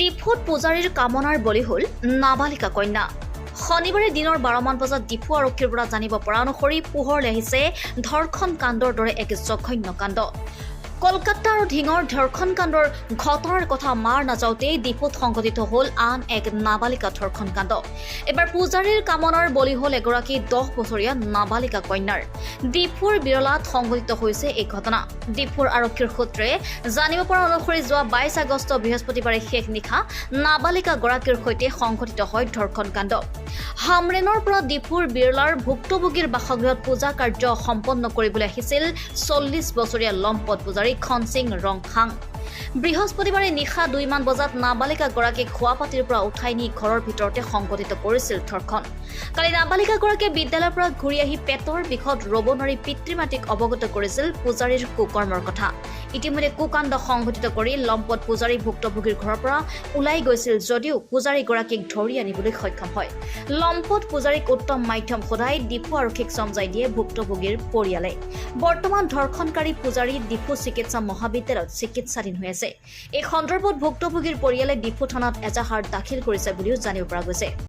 ডিফুত পূজাৰীৰ কামনাৰ বলি হ'ল নাবালিকা কন্যা। শনিবাৰে দিনৰ 12মান বজাত ডিফু আৰক্ষীৰ পৰা জানিব পৰা অনুসৰি পোহৰলৈ আহিছে ধৰ্ষণ কাণ্ডৰ দৰে এক জঘন্য কাণ্ড। কলকাতা আৰু ধিঙৰ ধৰ্ষণ কাণ্ডৰ ঘটনাৰ কথা মাৰ নাযাওঁতেই ডিফুত সংঘটিত হ'ল আন এক নাবালিকা ধৰ্ষণ কাণ্ড। এবাৰ পূজাৰীৰ কামনাৰ বলি হ'ল এগৰাকী 10 বছৰীয়া নাবালিকা কন্যাৰ। ডিফুৰ বিৰলাত সংঘটিত হৈছে এই ঘটনা। ডিফুৰ আৰক্ষীৰ সূত্ৰে জানিব পৰা অনুসৰি যোৱা 22 আগষ্ট বৃহস্পতিবাৰে শেষ নিশা নাবালিকাগৰাকীৰ সৈতে সংঘটিত হয় ধৰ্ষণ কাণ্ড। হামৰেনৰ পৰা ডিফুৰ বিৰলাৰ ভুক্তভোগীৰ বাসগৃহত পূজা কাৰ্য সম্পন্ন কৰিবলৈ আহিছিল 40 বছৰীয়া লম্পট পূজাৰী খনসিং ৰংখাং। বৃহস্পতিবাৰে নিশা 2মান বজাত নাবালিকাগৰাকীক খোৱাপাতিৰ পৰা উঠাই নি ঘৰৰ ভিতৰতে সংঘটিত কৰিছিল ধৰ্ষণ। কালি নাবালিকাগৰাকীয়ে বিদ্যালয়ৰ পৰা ঘূৰি আহি পেটৰ বিষত ৰ'ব নোৱাৰি পিতৃ মাতৃক অৱগত কৰিছিল পূজাৰীৰ কুকৰ্মৰ কথা। ইতিমধ্যে কুকাণ্ড সংঘটিত কৰি লম্পট পূজাৰী ভুক্তভোগীৰ ঘৰৰ পৰা ওলাই গৈছিল যদিও পূজাৰীগৰাকীক ধৰি আনিবলৈ সক্ষম হয়। লম্পট পূজাৰীক উত্তম মাধ্যম সদায় ডিফু আৰক্ষীক চমজাই দিয়ে ভুক্তভোগীৰ পৰিয়ালে। বৰ্তমান ধৰ্ষণকাৰী পূজাৰী ডিফু চিকিৎসা মহাবিদ্যালয়ত চিকিৎসাধীন হৈ আছে। এই সন্দৰ্ভত ভুক্তভোগীৰ পৰিয়ালে ডিফু থানাত এজাহাৰ দাখিল কৰিছে বুলিও জানিব পৰা গৈছে।